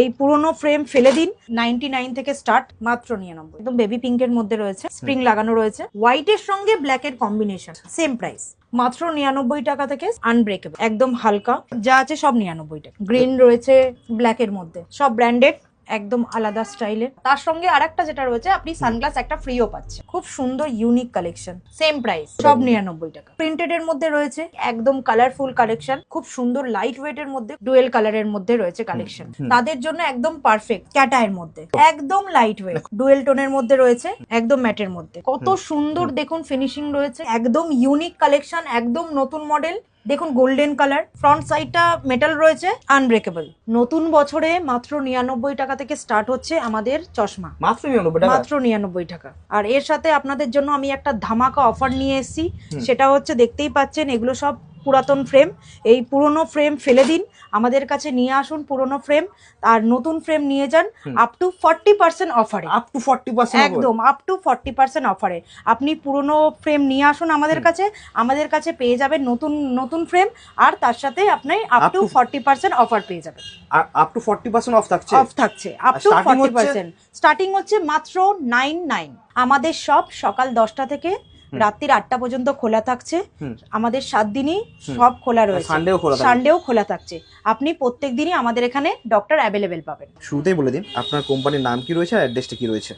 এই পুরনো ফ্রেম ফেলে দিন। 99 থেকে স্টার্ট, মাত্র 99। একদম বেবি পিঙ্কের মধ্যে রয়েছে, স্প্রিং লাগানো রয়েছে, হোয়াইটের সঙ্গে ব্ল্যাকের কম্বিনেশন, সেম প্রাইস মাত্র 99 টাকা থেকে। আনব্রেকেবল, একদম হালকা, যা আছে সব 99 টাকা। গ্রিন রয়েছে ব্ল্যাকের মধ্যে, সব ব্র্যান্ডেড, একদম আলাদা স্টাইলের। তার সঙ্গে আরেকটা যেটা রয়েছে, আপনি সানগ্লাস একটা ফ্রিও পাচ্ছেন। খুব সুন্দর ইউনিক কালেকশন, সেম প্রাইস, সব 99 টাকা। প্রিন্টেড এর মধ্যে রয়েছে, একদম কালারফুল কালেকশন, খুব সুন্দর লাইট ওয়েট এর মধ্যে, ডুয়েল কালারের মধ্যে রয়েছে কালেকশন। তাদের জন্য একদম পারফেক্ট। ক্যাটায়ের মধ্যে একদম লাইট ওয়েট, ডুয়েল টোনের মধ্যে রয়েছে, একদম ম্যাটের মধ্যে। কত সুন্দর দেখুন ফিনিশিং রয়েছে, একদম ইউনিক কালেকশন, একদম নতুন মডেল। দেখুন গোল্ডেন কালার, ফ্রন্ট সাইডটা মেটাল রয়েছে, আনব্রেকেবল। নতুন বছরে মাত্র 99 টাকা থেকে স্টার্ট হচ্ছে আমাদের চশমা, মাত্র 99 টাকা। মাত্র 99 টাকা। আর এর সাথে আপনাদের জন্য আমি একটা ধামাকা অফার নিয়ে এসেছি। সেটা হচ্ছে, দেখতেই পাচ্ছেন এগুলো সব পুরাতন ফ্রেম। এই পুরনো ফ্রেম ফেলে দিন, আমাদের কাছে নিয়ে আসুন পুরনো ফ্রেম, আর নতুন ফ্রেম নিয়ে যান আপ টু 40% অফারে। Up to 40%? একদম আপ টু 40% অফারে। আপনি পুরনো ফ্রেম নিয়ে আসুন আমাদের কাছে পেয়ে যাবেন নতুন নতুন ফ্রেম, আর তার সাথে আপনি আপ টু 40% অফার পেয়ে যাবেন। আর আপ টু 40% অফ থাকছে? অফ থাকছে, আপ টু 40%। স্টার্টিং হচ্ছে মাত্র 99। আমাদের সব সকাল 10টা থেকে রাত্রির 8টা পর্যন্ত খোলা থাকছে। আমাদের 7 দিনই সব খোলা রয়েছে, সানডেও খোলা থাকছে। আপনি প্রত্যেক দিনই আমাদের এখানে ডক্টর অ্যাভেলেবেল পাবেন। শুরুতেই বলে দিন আপনার কোম্পানির নাম কি রয়েছে আর অ্যাড্রেসটা কি রয়েছে?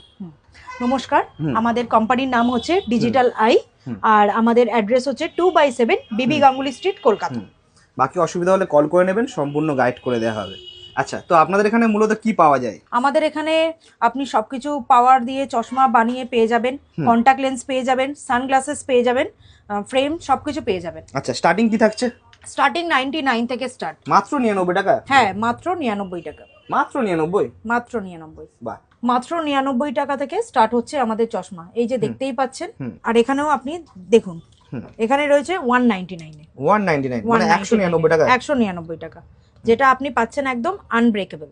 নমস্কার, আমাদের কোম্পানির নাম হচ্ছে ডিজিটাল আই, আর আমাদের অ্যাড্রেস হচ্ছে 2/7 বিবি গাঙ্গুলি স্ট্রিট, কলকাতা। বাকি অসুবিধা হলে কল করে নেবেন, সম্পূর্ণ গাইড করে দেওয়া হবে। আচ্ছা, তো আপনাদের এখানে মূলত কি পাওয়া যায়? আমাদের এখানে আপনি সবকিছু পাওয়ার দিয়ে চশমা বানিয়ে পেয়ে যাবেন, কন্টাক্ট লেন্স পেয়ে যাবেন, সানগ্লাসেস পেয়ে যাবেন, ফ্রেম সবকিছু পেয়ে যাবেন। আচ্ছা, স্টার্টিং কি থাকছে? স্টার্টিং 99 থেকে স্টার্ট। মাত্র 99 টাকা? হ্যাঁ, মাত্র 99 টাকা। মাত্র 99? মাত্র 99। বাহ, মাত্র 99 টাকা থেকে স্টার্ট হচ্ছে আমাদের চশমা। এই যে দেখতেই পাচ্ছেন, আর এখানেও আপনি দেখুন, এখানে রয়েছে 199 এ। 199 মানে 199 টাকা? 199 টাকা, যেটা আপনি পাচ্ছেন একদম আনব্রেকেবল।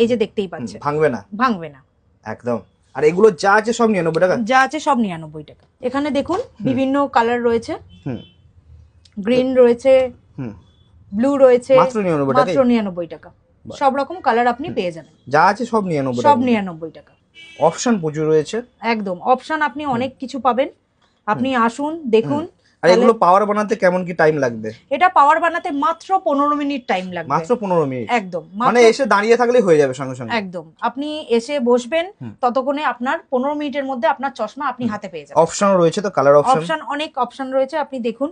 এই যে দেখতেই পাচ্ছেন, ভাঙবে না? ভাঙবে না একদম। আর এগুলো যা আছে সব 99 টাকা? যা আছে সব 99 টাকা। এখানে দেখুন বিভিন্ন কালার রয়েছে, হুম, গ্রিন রয়েছে, ব্লু রয়েছে, মাত্র 99 টাকা? মাত্র 99 টাকা। সব রকম কালার আপনি পেয়ে যাবেন, যা আছে সব 99 সব টাকা? 99 টাকা। অপশন প্রচুর রয়েছে, একদম অপশন আপনি অনেক কিছু পাবেন। আপনি আসুন, দেখুন। আর এগুলো পাওয়ার বানাতে কেমন কি টাইম লাগবে? এটা পাওয়ার বানাতে মাত্র 15 মিনিট টাইম লাগবে। মাত্র 15 মিনিট? একদম, মানে এসে দাঁড়িয়ে থাকলেই হয়ে যাবে সঙ্গে সঙ্গে? একদম, আপনি এসে বসবেন, ততক্ষণে আপনার 15 মিনিটের মধ্যে আপনার চশমা আপনি হাতে পেয়ে যাবেন। অপশন রয়েছে তো, কালার অপশন? অপশন, অনেক অপশন রয়েছে, আপনি দেখুন।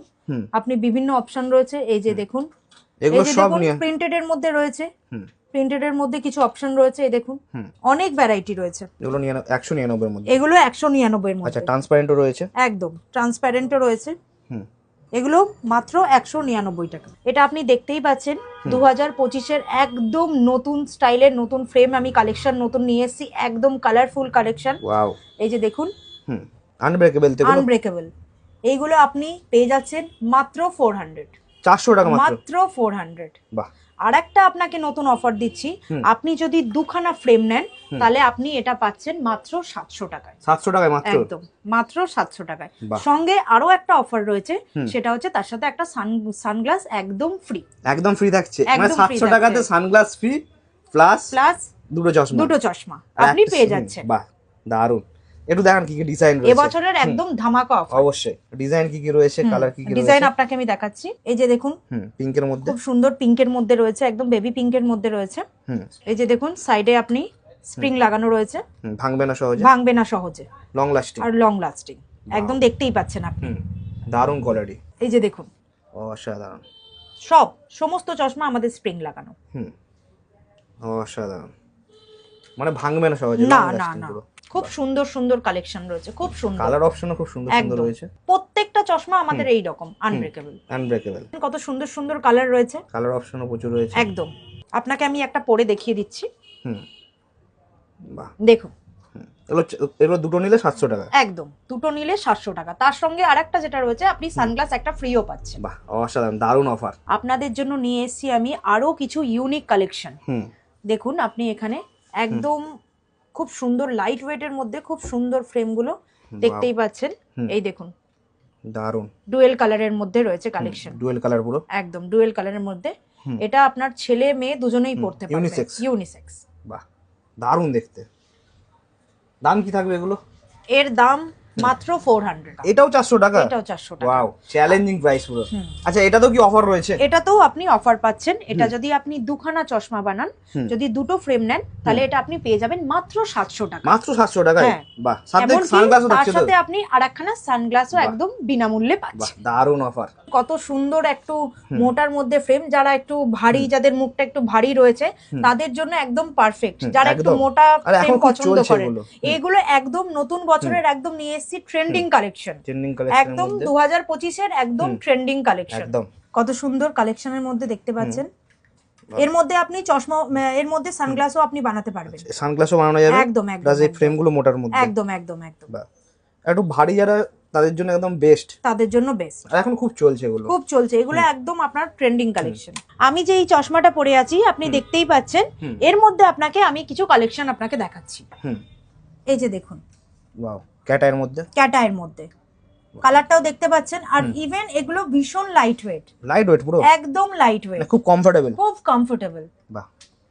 আপনি বিভিন্ন অপশন রয়েছে, এই যে দেখুন, এগুলো সব নিয়ে প্রিন্টেড এর মধ্যে রয়েছে, প্রিন্টেড এর মধ্যে কিছু অপশন রয়েছে, এই দেখুন অনেক ভ্যারাইটি রয়েছে। এগুলো 199 এর মধ্যে? এগুলো 199 এর মধ্যে। আচ্ছা, ট্রান্সপারেন্টও রয়েছে? একদম ট্রান্সপারেন্টও রয়েছে। এগুলো মাত্র 199 টাকা। এটা আপনি দেখতেই পাচ্ছেন 2025-এর একদম নতুন স্টাইলের নতুন ফ্রেম আমি কালেকশন নতুন নিয়ে এসেছি, একদম কালারফুল কালেকশন। ওয়াও, এই যে দেখুন, আনব্রেকেবল। আনব্রেকেবল, এইগুলো আপনি পেয়ে যাচ্ছেন মাত্র 400। 400 টাকা মাত্র 400। বাহ। আর একটা আপনাকে নতুন অফার দিচ্ছি, আপনি যদি দুখানা ফ্রেম নেন তাহলে আপনি এটা পাচ্ছেন মাত্র 700 টাকায়। 700 টাকায় মাত্র? একদম মাত্র 700 টাকায়। সঙ্গে আরো একটা অফার রয়েছে, সেটা হচ্ছে তার সাথে একটা সানগ্লাস একদম ফ্রি। একদম ফ্রি থাকছে? মানে 700 টাকাতে সানগ্লাস ফ্রি প্লাস দুটো চশমা আপনি পেয়ে যাচ্ছেন। বাহ, দারুন। একটু দেখান কি কি ডিজাইন রয়েছে এবছরের একদম ধামাকা অফার। অবশ্যই ডিজাইন কি কি রয়েছে, কালার কি কি রয়েছে? ডিজাইন আপনাকে আমি দেখাচ্ছি, এই যে দেখুন, পিঙ্কের মধ্যে, খুব সুন্দর পিঙ্কের মধ্যে রয়েছে, একদম বেবি পিঙ্কের মধ্যে রয়েছে। এই যে দেখুন, সাইডে আপনি স্প্রিং লাগানো রয়েছে, ভাঙবে না সহজে? ভাঙবে না সহজে, লং লাস্টিং। আর লং লাস্টিং, একদম দেখতেই পাচ্ছেন আপনি। দারুন কোয়ালিটি। এই যে দেখুন, অসাধারণ। সমস্ত চশমা আমাদের স্প্রিং লাগানো। অসাধারণ, মানে ভাঙবে না সহজে? না না না, খুব সুন্দর সুন্দর কালেকশন রয়েছে, খুব সুন্দর কালার অপশনও খুব সুন্দর সুন্দর রয়েছে। প্রত্যেকটা চশমা আমাদের এই রকম আনব্রেকেবল। কত সুন্দর সুন্দর কালার রয়েছে, কালার অপশনও প্রচুর রয়েছে। একদম আপনাকে আমি একটা পরে দেখিয়ে দিচ্ছি। বাহ, দেখুন, এগুলো দুটো নিলে 700 টাকা? একদম, দুটো নিলে 700 টাকা। তার সঙ্গে আরেকটা যেটা রয়েছে, আপনি সানগ্লাস একটা ফ্রিও পাচ্ছেন। বাহ, অসাধারণ, দারুণ অফার। আপনাদের জন্য নিয়ে এসেছি আমি আরো কিছু ইউনিক কালেকশন। দেখুন, আপনি এখানে একদম খুব সুন্দর লাইট ওয়েটের মধ্যে খুব সুন্দর ফ্রেমগুলো দেখতেই পাচ্ছেন। এই দেখুন, দারুণ ডুয়েল কালারের মধ্যে রয়েছে কালেকশন। ডুয়েল কালার পুরো? একদম ডুয়েল কালারের মধ্যে। এটা আপনার ছেলে মেয়ে দুজনেই পড়তে পারবে, ইউনিসেক্স। ইউনিসেক্স। বাহ, দারুণ দেখতে। দাম কি থাকবে এগুলো? এর দাম মাত্র 400 টাকা। এটাও 400 টাকা? এটাও 400 টাকা। ওয়াও, চ্যালেঞ্জিং প্রাইস পুরো। আচ্ছা, এটাতেও কি অফার রয়েছে? এটাতেও আপনি অফার পাচ্ছেন। এটা যদি আপনি দুখানা চশমা বানান, যদি দুটো ফ্রেম নেন, তাহলে এটা আপনি পেয়ে যাবেন মাত্র 700 টাকা। মাত্র 700 টাকায়? হ্যাঁ। বাহ, সাথে এমনকি সানগ্লাসও তার থাকছে তো? সাথে আপনি আরেকখানা সানগ্লাসও একদম বিনামূল্যে বাহ, পাচ্ছেন। দারুণ অফার। কত সুন্দর একটু মোটার মধ্যে ফ্রেম, যারা একটু ভারী, যাদের মুখটা একটু ভারী রয়েছে, তাদের জন্য একদম পারফেক্ট। যারা একটু একদম। মোটা আরে এখন ফ্রেম খুব পছন্দ চলছে করেন, এগুলো। এগুলো একদম নতুন বছরের একদম নিয়ে এসেছি ট্রেন্ডিং কালেকশন। ট্রেন্ডিং কালেকশনের একদম মধ্যে 2025 এর একদম ট্রেন্ডিং কালেকশন। একদম। কত সুন্দর কালেকশনের মধ্যে দেখতে পাচ্ছেন। এর মধ্যে আপনি চশমা, এর মধ্যে সানগ্লাসও আপনি বানাতে পারবেন। সানগ্লাসও বানানো যাবে একদম একদম প্লাস এই ফ্রেমগুলো মোটার মধ্যে। একদম একদম একদম। বাহ, একটু ভারী যারা, তাদের জন্য একদম বেস্ট। তাদের জন্য বেস্ট। আর এখন খুব চলছে এগুলো, খুব চলছে এগুলো, একদম আপনার ট্রেন্ডিং কালেকশন। আমি যে এই চশমাটা পরে আছি আপনি দেখতেই পাচ্ছেন, এর মধ্যে আপনাকে আমি কিছু কালেকশন আপনাকে দেখাচ্ছি। এই যে দেখুন, ওয়াও, ক্যাটার মধ্যে, ক্যাটায়ের মধ্যে কালারটাও দেখতে পাচ্ছেন। আর ইভেন এগুলো ভীষণ লাইট ওয়েট, লাইট ওয়েট পুরো, একদম লাইট ওয়েট, খুব কমফোর্টেবল, খুব কমফোর্টেবল। বাহ।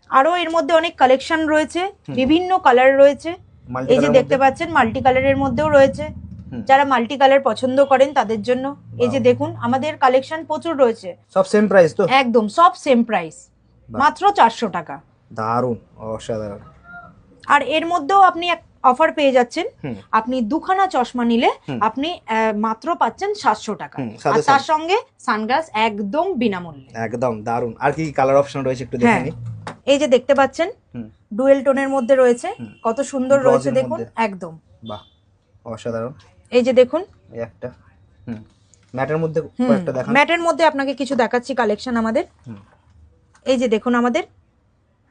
আরো এর মধ্যে অনেক কালেকশন রয়েছে, বিভিন্ন কালার রয়েছে। এই যে দেখতে পাচ্ছেন মাল্টি কালারের মধ্যেও রয়েছে, যারা মাল্টি কালার পছন্দ করেন তাদের জন্য। এই যে দেখুন, আমাদের কালেকশন প্রচুর রয়েছে। সব সেম প্রাইস তো? একদম সব সেম প্রাইস, মাত্র 400 টাকা। দারুণ, অসাধারণ। আর এর মধ্যেও আপনি অফার পেয়ে যাচ্ছেন। আপনি দুখানা চশমা নিলে আপনি মাত্র পাচ্ছেন 700 টাকা। আর তার সঙ্গে সানগ্লাস একদম বিনামূল্যে। একদম দারুণ। আর কি কালার অপশন রয়েছে একটু দেখে নিই। এই যে দেখতে পাচ্ছেন ডুয়েল টোনের মধ্যে রয়েছে, কত সুন্দর রয়েছে দেখুন, একদম বাহ, অসাধারণ। এই যে দেখুন, এই একটা ম্যাটের মধ্যে কয়েকটা দেখান। ম্যাটের মধ্যে আপনাকে কিছু দেখাচ্ছি কালেকশন আমাদের। এই যে দেখুন, আমাদের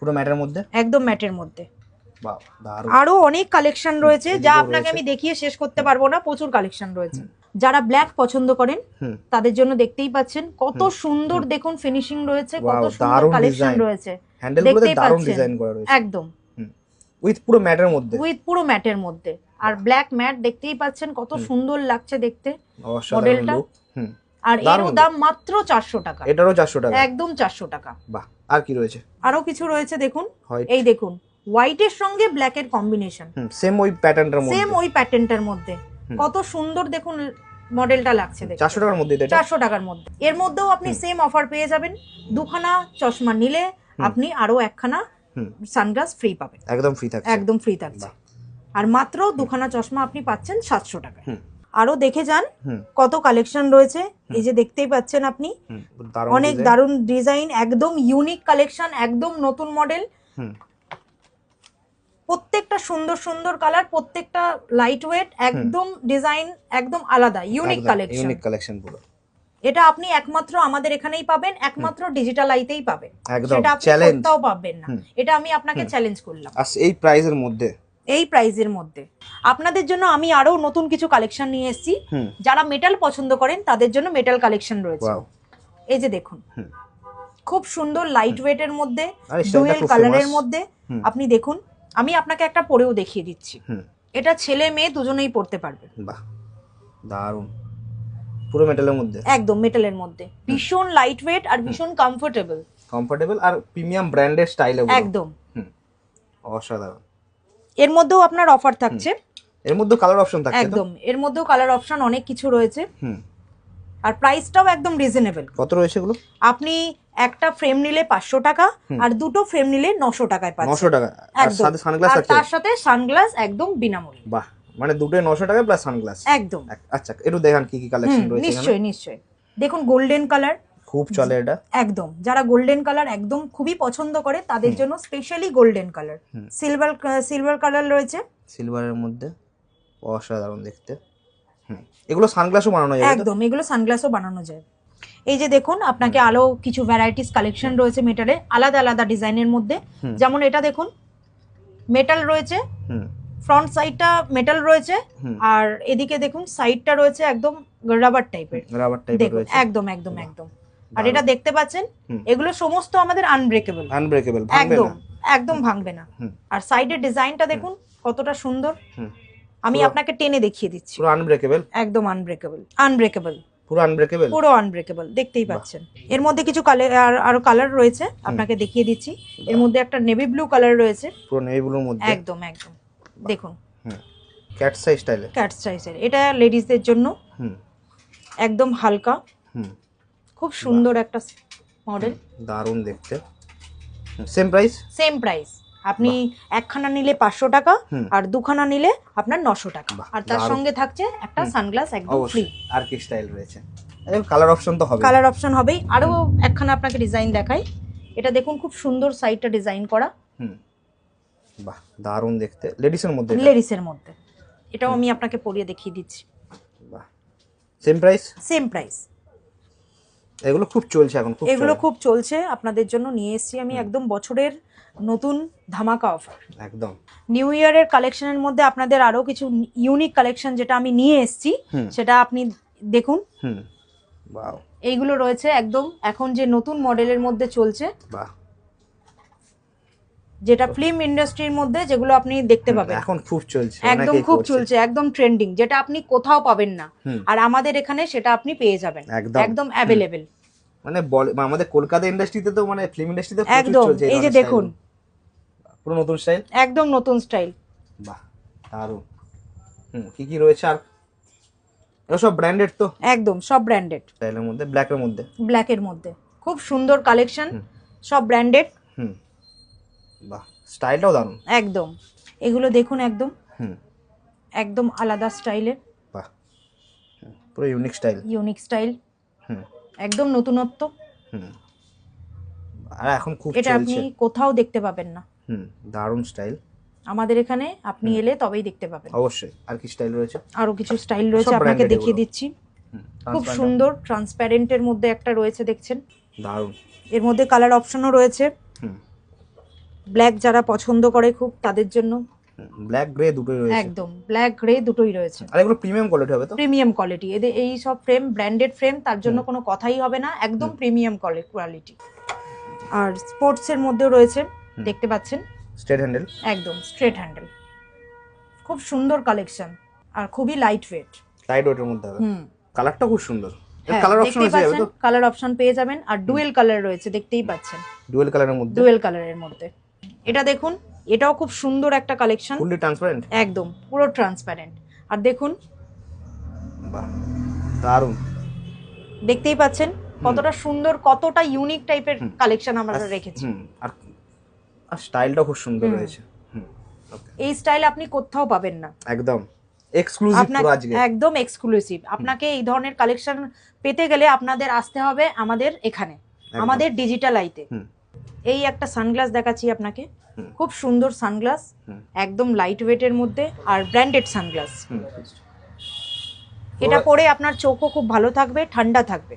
পুরো ম্যাটের মধ্যে, একদম ম্যাটের মধ্যে। বাহ, দারুণ। আরো অনেক কালেকশন রয়েছে যা আপনাকে আমি দেখিয়ে শেষ করতে পারবো না, প্রচুর কালেকশন রয়েছে। যারা ব্ল্যাক পছন্দ করেন তাদের জন্য দেখতেই পাচ্ছেন কত সুন্দর দেখুন ফিনিশিং রয়েছে, কত সুন্দর কালেকশন রয়েছে। হ্যান্ডেলগুলোতে দারুণ ডিজাইন করা রয়েছে, একদম উইথ পুরো ম্যাটের মধ্যে, উইথ পুরো ম্যাটের মধ্যে। আর ব্ল্যাক ম্যাট দেখতেই পাচ্ছেন কত সুন্দর লাগছে দেখতে মডেলটা। আর এরও দাম মাত্র 400 টাকা। এটারও 400 টাকা? একদম 400 টাকা। বাহ। আর কি রয়েছে? আরো কিছু রয়েছে দেখুন, এই দেখুন হোয়াইটের সঙ্গে ব্ল্যাকের কম্বিনেশন, সেম ওই প্যাটার্নটার মধ্যে, সেম ওই প্যাটার্নটার মধ্যে। কত সুন্দর দেখুন মডেলটা লাগছে দেখতে। 400 টাকার মধ্যে? 400 টাকার মধ্যে। এর মধ্যেও আপনি সেম অফার পেয়ে যাবেন। দুখানা চশমা নিলে আপনি আরো একখানা সানগ্লাস ফ্রি পাবেন, একদম ফ্রি থাকছে, একদম ফ্রি থাকছে। আর মাত্র দুখানা চশমা আপনি পাচ্ছেন 700 টাকা। আরো দেখে যান কত কালেকশন রয়েছে। এই যে দেখতেই পাচ্ছেন আপনি, অনেক দারুণ ডিজাইন, একদম ইউনিক কালেকশন, একদম নতুন মডেল। প্রত্যেকটা সুন্দর সুন্দর কালার, প্রত্যেকটা লাইট ওয়েট, একদম ডিজাইন একদম আলাদা, ইউনিক কালেকশন। ইউনিক কালেকশন পুরো। এটা আপনি একমাত্র আমাদের এখানেই পাবেন, একমাত্র ডিজিটাল আইতেই পাবেন। একদম সেটা আপনি চ্যালেঞ্জ, কোথাও পাবেন না। এটা আমি আপনাকে চ্যালেঞ্জ করলাম। আর এই প্রাইসের মধ্যে, এই প্রাইজের মধ্যে আপনাদের জন্য আমি আরো নতুন কিছু কালেকশন নিয়ে এসেছি। যারা মেটাল পছন্দ করেন তাদের জন্য মেটাল কালেকশন রয়েছে। এই যে দেখুন, খুব সুন্দর লাইট ওয়েটের মধ্যে, ডুয়েল কালারের মধ্যে। আপনি দেখুন, আমি আপনাকে একটা পরেও দেখিয়ে দিচ্ছি। এটা ছেলে মেয়ে দুজনেই পড়তে পারবে। বাহ, দারুণ। পুরো মেটালের মধ্যে, একদম মেটালের মধ্যে, ভীষণ লাইট ওয়েট আর ভীষণ কমফোর্টেবল, কমফোর্টেবল আর প্রিমিয়াম ব্র্যান্ডের স্টাইলে একদম অসাধারণ। এর মধ্যেও আপনার অফার থাকছে, এর মধ্যে কালার অপশন থাকছে, একদম এর মধ্যেও কালার অপশন অনেক কিছু রয়েছে। আর প্রাইসটাও একদম রিজনেবল। কত রয়েছে এগুলো? আপনি একটা ফ্রেম নিলে 500 টাকা, আর দুটো ফ্রেম নিলে 900 টাকায় পাচ্ছেন। 900 টাকা, আর সাথে সানগ্লাস আছে, তার সাথে সানগ্লাস একদম বিনামূল্যে। বাহ, মানে দুটোই 900 টাকা প্লাস সানগ্লাস, একদম। আচ্ছা, একটু দেখান কি কি কালেকশন রয়েছে এখানে। নিশ্চয়ই নিশ্চয়ই। দেখুন গোল্ডেন কালার খুব চলে এটা, একদম। যারা গোল্ডেন কালার একদম খুবই পছন্দ করে তাদের জন্য specially golden colour. Silver colour রয়েছে, সিলভারের মধ্যে, অসাধারণ দেখতে। এগুলো সানগ্লাসও বানানো যায়? একদম, এগুলো সানগ্লাসও বানানো যায়। এই যে দেখুন, আপনাকে আরো কিছু ভ্যারাইটিস কালেকশন রয়েছে মেটালে, আলাদা আলাদা ডিজাইনের মধ্যে। যেমন এটা দেখুন, মেটাল রয়েছে, ফ্রন্ট সাইডটা মেটাল রয়েছে, আর এদিকে দেখুন সাইডটা রয়েছে একদম রাবার টাইপের, রয়েছে একদম একদম একদম। আর এটা দেখতে পাচ্ছেন, এগুলো সমস্ত আমাদের আনব্রেকেবল, একদম একদম ভাঙবে না। আর সাইডের ডিজাইনটা দেখুন কতটা সুন্দর, আমি আপনাকে টেনে দেখিয়ে দিচ্ছি। পুরো আনব্রেকেবল, একদম আনব্রেকেবল, আনব্রেকেবল। পুরো আনব্রেকেবল। পুরো আনব্রেকেবল, দেখতেই পাচ্ছেন। এর মধ্যে কিছু কালার আরো কালার রয়েছে, আপনাকে দেখিয়ে দিচ্ছি। এর মধ্যে একটা নেভি ব্লু কালার রয়েছে, পুরো নেভি ব্লুর মধ্যে। একদম একদম দেখুন, ক্যাট সাইজ স্টাইলে। ক্যাট সাইজের, এটা লেডিসদের জন্য। একদম হালকা, খুব সুন্দর একটা মডেল, দারুণ দেখতে। Same price? Same price. আপনি একখানা নিলে 500 টাকা, আর দুখানা নিলে আপনার 900 টাকা। আর তার সঙ্গে থাকছে একটা সানগ্লাস একদম ফ্রি। আর কি স্টাইল রয়েছে? কালার অপশন তো হবে? কালার অপশন হবেই। আরো একখানা আপনাকে ডিজাইন দেখাই। এটা দেখুন, খুব সুন্দর সাইডটা ডিজাইন করা। বাহ, দারুণ দেখতে। লেডিসের মধ্যে? লেডিসের মধ্যে। এটাও আমি আপনাকে পরিয়ে দেখিয়ে দিচ্ছি। বাহ, সেম প্রাইস? Same price. এগুলো খুব চলছে এখন, এগুলো খুব চলছে, আপনাদের জন্য নিয়ে এসেছি আমি একদম বছরের নতুন ধামাকা অফার। একদম নিউ ইয়ারের কালেকশনের মধ্যে আপনাদের আরো কিছু ইউনিক কালেকশন যেটা আমি নিয়ে এসেছি, সেটা আপনি দেখুন। ওয়াও, এইগুলো রয়েছে একদম এখন যে নতুন মডেলের মধ্যে চলছে। বাহ, যেটা ফিল্ম ইন্ডাস্ট্রির মধ্যে যেগুলো আপনি দেখতে পাবেন এখন খুব চলছে, একদম খুব চলছে, একদম ট্রেন্ডিং, যেটা আপনি কোথাও পাবেন না, আর আমাদের এখানে সেটা আপনি পেয়ে যাবেন একদম অ্যাভেলেবেল। মানে আমাদের কলকাতা ইন্ডাস্ট্রিতে তো, মানে ফিল্ম ইন্ডাস্ট্রিতে একদম। এই যে দেখুন, পুরো নতুন স্টাইল, একদম নতুন স্টাইল। বাহ, দারুণ। কি কি রয়েছে আর? এগুলো সব ব্র্যান্ডেড তো? একদম সব ব্র্যান্ডেড। স্টাইলের মধ্যে, ব্ল্যাকের মধ্যে। ব্ল্যাকের মধ্যে খুব সুন্দর কালেকশন, সব ব্র্যান্ডেড। বাহ, স্টাইলটাও দারুণ একদম। এগুলো দেখুন, একদম একদম আলাদা স্টাইলের। বাহ, পুরো ইউনিক স্টাইল। ইউনিক স্টাইল, একদম নতুনত্ব। আর এখন খুব এটা আপনি কোথাও দেখতে পাবেন না। দারুণ স্টাইল। আমাদের এখানে আপনি এলে তবেই দেখতে পাবেন। অবশ্যই। আর কি স্টাইল রয়েছে? আরো কিছু স্টাইল রয়েছে, আপনাকে দেখিয়ে দিচ্ছি। খুব সুন্দর ট্রান্সপারেন্টের মধ্যে একটা রয়েছে, দেখছেন? দারুণ। এর মধ্যে কালার অপশনও রয়েছে। ব্ল্যাক যারা পছন্দ করে খুব, তাদের জন্য। ব্ল্যাক গ্রে দুটোই রয়েছে? একদম, ব্ল্যাক গ্রে দুটোই রয়েছে। আর এগুলো প্রিমিয়াম কোয়ালিটি হবে তো? Premium quality. এদের এই সব ফ্রেম ব্র্যান্ডেড ফ্রেম, তার জন্য কোনো কথাই হবে না, একদম প্রিমিয়াম কোয়ালিটি। আর স্পোর্টস এর মধ্যেও রয়েছে, দেখতে পাচ্ছেন, স্ট্রেট হ্যান্ডেল। একদম স্ট্রেট হ্যান্ডেল, খুব সুন্দর কালেকশন, আর খুবই লাইট ওয়েট। লাইট ওয়েটের মধ্যে হবে। কালারটা খুব সুন্দর। কালার অপশন আছে তো? কালার অপশন পেয়ে যাবেন, আর ডুয়েল কালার রয়েছে, দেখতেই পাচ্ছেন। ডুয়েল কালারের মধ্যে? ডুয়েল কালারের মধ্যে। এটা দেখুন, এটাও খুব সুন্দর একটা কালেকশন। Fully transparent? একদম পুরো ট্রান্সপারেন্ট। আর দেখুন, বাহ, দারুণ। দেখতেই পাচ্ছেন কতটা সুন্দর, কতটা ইউনিক টাইপের কালেকশন আমরা রেখেছি। আর স্টাইলটা খুব সুন্দর রয়েছে। এই স্টাইল আপনি কোথাও পাবেন না। একদম এক্সক্লুসিভ পুরো আজকে। একদম এক্সক্লুসিভ। আপনাকে এই ধরনের কালেকশন পেতে গেলে আপনাদের আসতে হবে আমাদের এখানে, আমাদের ডিজিটাল আইতে। এই একটা সানগ্লাস দেখাচ্ছি আপনাকে, খুব সুন্দর সানগ্লাস, একদম লাইট ওয়েটের মধ্যে, আর ব্র্যান্ডেড সানগ্লাস। এটা পরে আপনার চোখও খুব ভালো থাকবে, ঠান্ডা থাকবে।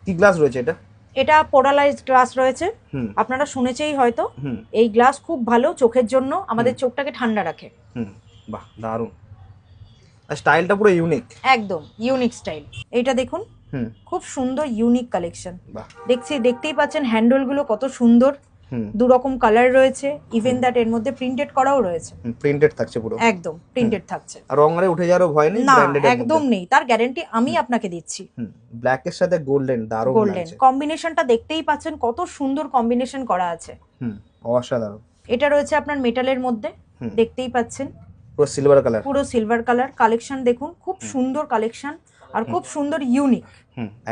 কি গ্লাস রয়েছে এটা? এটা পোলারাইজড গ্লাস রয়েছে, আপনারা শুনেছেই হয়তো। এই গ্লাস খুব ভালো চোখের জন্য, আমাদের চোখটাকে ঠান্ডা রাখে। বাহ, দারুণ। আর স্টাইলটা পুরো ইউনিক, একদম ইউনিক স্টাইল। এইটা দেখুন, খুব সুন্দর ইউনিক কালেকশন। দেখতেই পাচ্ছেন হ্যান্ডেল গুলো কত সুন্দর, দু রকম কালার রয়েছে, ইভেন দ্যাট এর মধ্যে প্রিন্টেড করাও রয়েছে। প্রিন্টেড থাকছে পুরো? একদম প্রিন্টেড থাকছে। আর রঙে উঠে যাওয়ার ভয় নেই? না, একদম নেই, তার গ্যারান্টি আমি আপনাকে দিচ্ছি। ব্ল্যাক এর সাথে গোল্ডেন, দারুণ লাগছে। গোল্ডেন কম্বিনেশনটা দেখতেই পাচ্ছেন কত সুন্দর কম্বিনেশন করা আছে। অসাধারণ। এটা রয়েছে আপনার মেটালের মধ্যে, দেখতেই পাচ্ছেন পুরো সিলভার কালার। পুরো সিলভার কালার। কালেকশন দেখুন, খুব সুন্দর কালেকশন, আর খুব সুন্দর ইউনিক।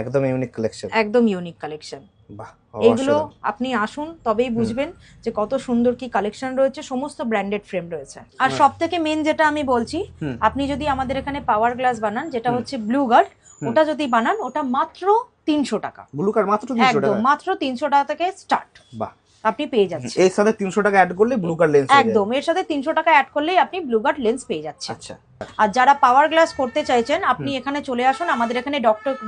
একদম ইউনিক কালেকশন। একদম ইউনিক কালেকশন। বাহ, এইগুলো আপনি আসুন, তবেই বুঝবেন যে কত সুন্দর কি কালেকশন রয়েছে। সমস্ত ব্র্যান্ডেড ফ্রেম রয়েছে। আর সব থেকে মেন যেটা আমি বলছি, আপনি যদি আমাদের এখানে পাওয়ার গ্লাস বানান, যেটা হচ্ছে ব্লু গার্ড, ওটা যদি বানান, ওটা মাত্র 300 টাকা। ব্লু গার্ড মাত্র 300 টাকা? একদম মাত্র 300 টাকা থেকে স্টার্ট। বাহ, আপনি পেয়ে যাচ্ছেন। এর সাথে 300 টাকা অ্যাড করলে ব্লু গার্ড লেন্স? একদম, এর সাথে 300 টাকা অ্যাড করলেই আপনি ব্লু গার্ড লেন্স পেয়ে যাচ্ছেন। আচ্ছা। আর যারা পাওয়ার গ্লাস করতে চাইছেন, আপনি এখানে চলে আসুন, আমাদের এখানে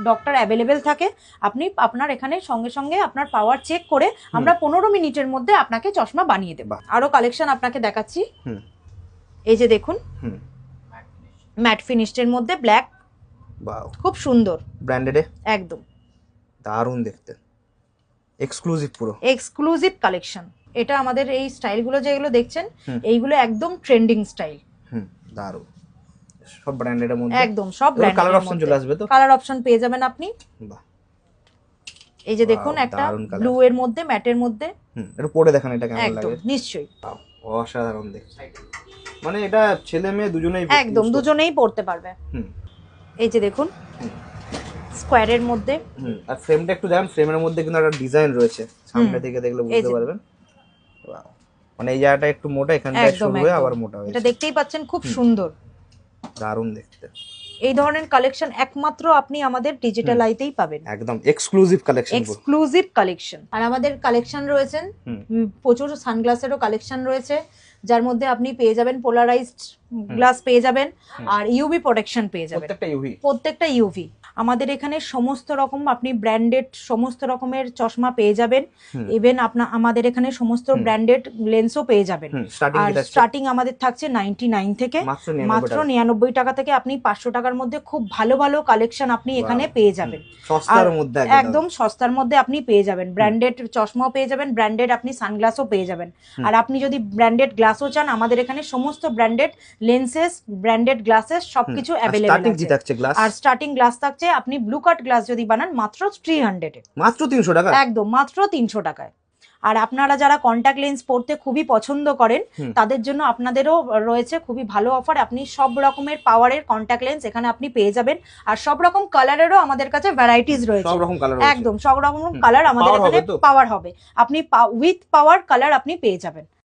ডক্টর অ্যাভেলেবেল থাকে। আপনি আপনার এখানে সঙ্গে সঙ্গে আপনার পাওয়ার চেক করে আমরা 15 মিনিটের মধ্যে আপনাকে চশমা বানিয়ে দেব। আরো কালেকশন আপনাকে দেখাচ্ছি। এই যে দেখুন, ম্যাট ফিনিশড মধ্যে ব্ল্যাক, খুব সুন্দর, ব্র্যান্ডেড, একদম দারুণ দেখতে, এক্সক্লুসিভ, পুরো এক্সক্লুসিভ কালেকশন। এটা আমাদের এই স্টাইলগুলো যেগুলো দেখছেন, এইগুলো একদম ট্রেন্ডিং স্টাইল। দারুণ। সব ব্র্যান্ডেডের মধ্যে, একদম সব কালার ব্র্যান্ডের অপশন চলে আসবে তো? কালার অপশন পেয়ে যাবেন আপনি। বাহ, এই যে দেখুন একটা দারুণ colour। ব্লু এর মধ্যে ম্যাটের মধ্যে, এটা পরে দেখেন এটা কেমন একদম লাগে। নিশ্চয়ই বাহ, অসাধারণ দেখতে, মানে এটা ছেলে মেয়ে দুজনেই একদম দুজনেই পড়তে পারবে। হুম এই যে দেখুন স্কোয়ারের মধ্যে, আর ফ্রেমটা একটু দেখেন, ফ্রেমের মধ্যে কিন্তু একটা ডিজাইন রয়েছে, সামনে থেকে দেখলে এই বুঝতে যে। পারবেন। Wow, মানে এই জায়গাটা একটু মোটা, এখানটা একদম শুরু হয়ে একদম। আবার মোটা হয়েছে, এটা দেখতেই পাচ্ছেন খুব সুন্দর। দারুণ দেখতে। এই ধরনের কালেকশন একমাত্র আপনি আমাদের ডিজিটাল আইতেই পাবেন, একদম এক্সক্লুসিভ কালেকশন। Exclusive collection. আর আমাদের কালেকশন রয়েছেন প্রচুর সানগ্লাসেরও কালেকশন রয়েছে, যার মধ্যে আপনি পেয়ে যাবেন পোলারাইজড গ্লাস পেয়ে যাবেন, আর ইউভি প্রোটেকশন পেয়ে যাবেন, প্রত্যেকটা ইউভি। প্রত্যেকটা ইউভি। আমাদের এখানে সমস্ত রকম আপনি ব্র্যান্ডেড সমস্ত রকমের চশমা পেয়ে যাবেন, ইভেন আমাদের এখানে সমস্ত ব্র্যান্ডেড লেন্সও পেয়ে যাবেন। আর স্টার্টিং আমাদের থাকছে 99 থেকে, মাত্র 99 টাকা থেকে আপনি 500 টাকার মধ্যে খুব ভালো ভালো কালেকশন আপনি এখানে পেয়ে যাবেন, সস্তার মধ্যে, একদম সস্তার মধ্যে আপনি পেয়ে যাবেন। ব্র্যান্ডেড চশমাও পেয়ে যাবেন, ব্র্যান্ডেড আপনি সানগ্লাসও পেয়ে যাবেন। আর আপনি যদি ব্র্যান্ডেড গ্লাসও চান, আমাদের এখানে সমস্ত ব্র্যান্ডেড লেন্সেস, ব্র্যান্ডেড গ্লাসেস সবকিছু অ্যাভেলেবল আছে। আর স্টার্টিং গ্লাস থাকছে, আপনি ব্লু কাট গ্লাস যদি বানান মাত্র 300 এ, মাত্র 300 টাকা, একদম মাত্র 300 টাকায়। আর আপনারা যারা কন্টাক্ট লেন্স পড়তে খুবই পছন্দ করেন, তাদের জন্য আপনাদেরও রয়েছে খুবই ভালো অফার। আপনি সব রকমের পাওয়ারের কন্টাক্ট লেন্স এখানে আপনি পেয়ে যাবেন, আর সব রকম কালারেরও আমাদের কাছে ভ্যারাইটিস রয়েছে, সব রকম কালার, একদম সব রকম কালার আমাদের এখানে পাওয়ার হবে। আপনি উইথ পাওয়ার কালার আপনি পেয়ে যাবেন।